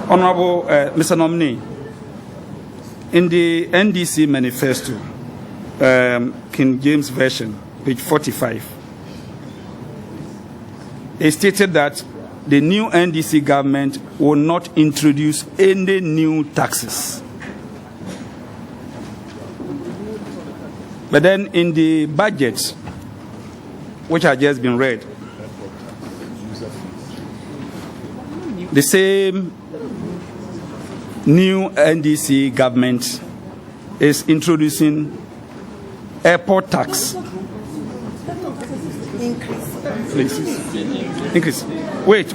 Honorable Mr. Nominee, in the NDC manifesto, King James Version, page 45, it stated that the new NDC government will not introduce any new taxes. But then in the budget, which has just been read, the same new NDC government is introducing airport tax. Increase. Increase. Wait.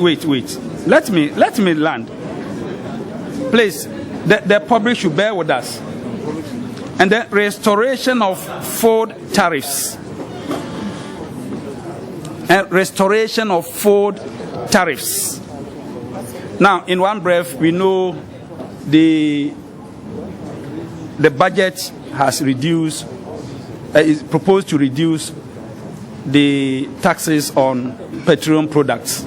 Let me land. Please, the public should bear with us. And the restoration of food tariffs. And restoration of food tariffs. Now, in one breath, we know the budget has reduced, is proposed to reduce the taxes on petroleum products.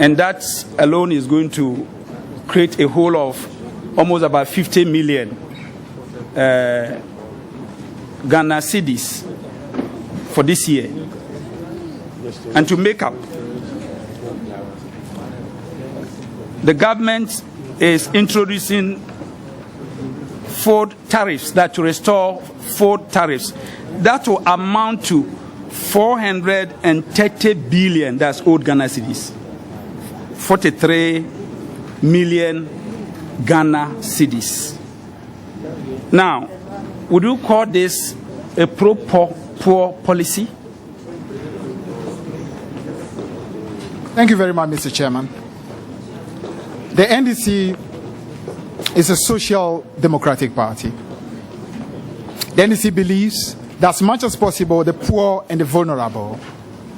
And that alone is going to create a hole of almost about 50 million Ghana cedis for this year. And to make up, the government is introducing food tariffs, that to restore food tariffs. That will amount to 430 billion, that's old Ghana cedis. 43 million Ghana cedis. Now, would you call this a pro-poor policy? Thank you very much, Mr. Chairman. The NDC is a social democratic party. The NDC believes that as much as possible, the poor and the vulnerable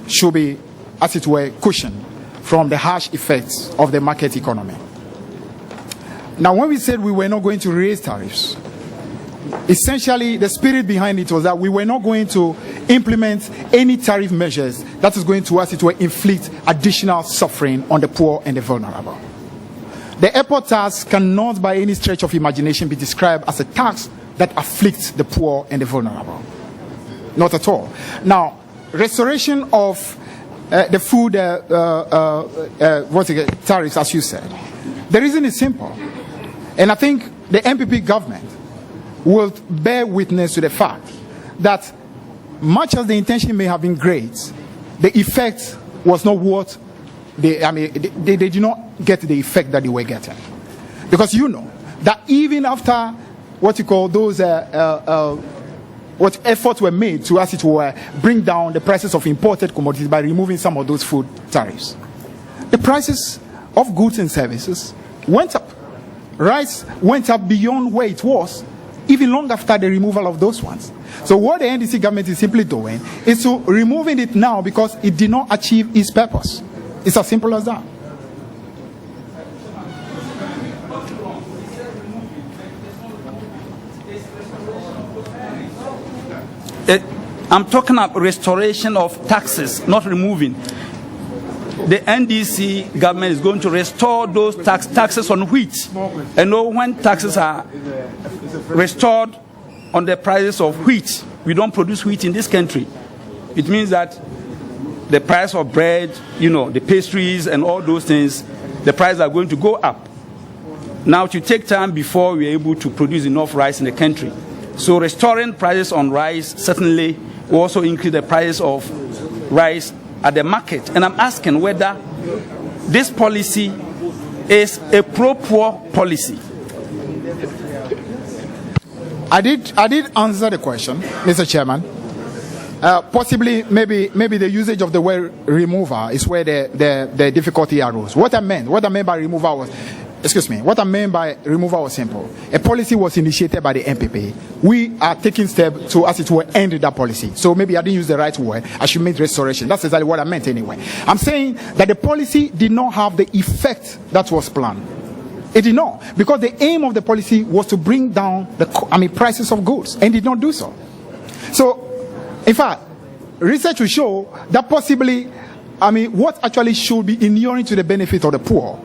should be, as it were, cushioned from the harsh effects of the market economy. Now, when we said we were not going to raise tariffs, essentially the spirit behind it was that we were not going to implement any tariff measures that is going to, as it were, inflict additional suffering on the poor and the vulnerable. The airport tax cannot by any stretch of imagination be described as a tax that afflicts the poor and the vulnerable. Not at all. Now, restoration of the food tariffs, as you said, the reason is simple. And I think the MPP government will bear witness to the fact that much as the intention may have been great, the effect was not what they did not get the effect that they were getting. Because you know that even after what you call those what efforts were made to, as it were, bring down the prices of imported commodities by removing some of those food tariffs, the prices of goods and services went up. Rice went up beyond where it was even long after the removal of those ones. So what the NDC government is simply doing is to removing it now because it did not achieve its purpose. It's as simple as that. I'm talking about restoration of taxes, not removing. The NDC government is going to restore those taxes on wheat. And know when taxes are restored on the prices of wheat, we don't produce wheat in this country. It means that the price of bread, the pastries and all those things, the prices are going to go up. Now, it will take time before we're able to produce enough rice in the country. So restoring prices on rice certainly will also increase the price of rice at the market. And I'm asking whether this policy is a pro-poor policy. I did answer the question, Mr. Chairman. Possibly, maybe the usage of the word remover is where the difficulty arose. What I meant by removal was simple. A policy was initiated by the MPP. We are taking steps to, as it were, end that policy. So maybe I didn't use the right word. I should make restoration. That's exactly what I meant anyway. I'm saying that the policy did not have the effect that was planned. It did not, because the aim of the policy was to bring down the prices of goods, and did not do so. So, in fact, research will show that possibly what actually should be inuring to the benefit of the poor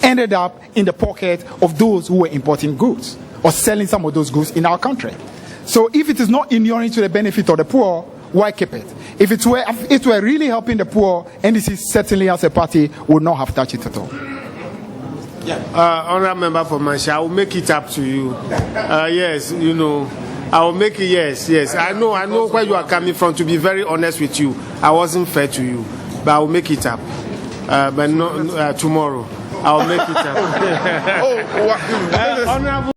ended up in the pocket of those who were importing goods or selling some of those goods in our country. So if it is not inuring to the benefit of the poor, why keep it? If it were really helping the poor, NDC certainly as a party would not have touched it at all. Honourable member for Manchester, I will make it up to you. Yes, you know, I will make it. Yes. I know where you are coming from. To be very honest with you, I wasn't fair to you, but I will make it up. But no, tomorrow I will make it up. Honourable.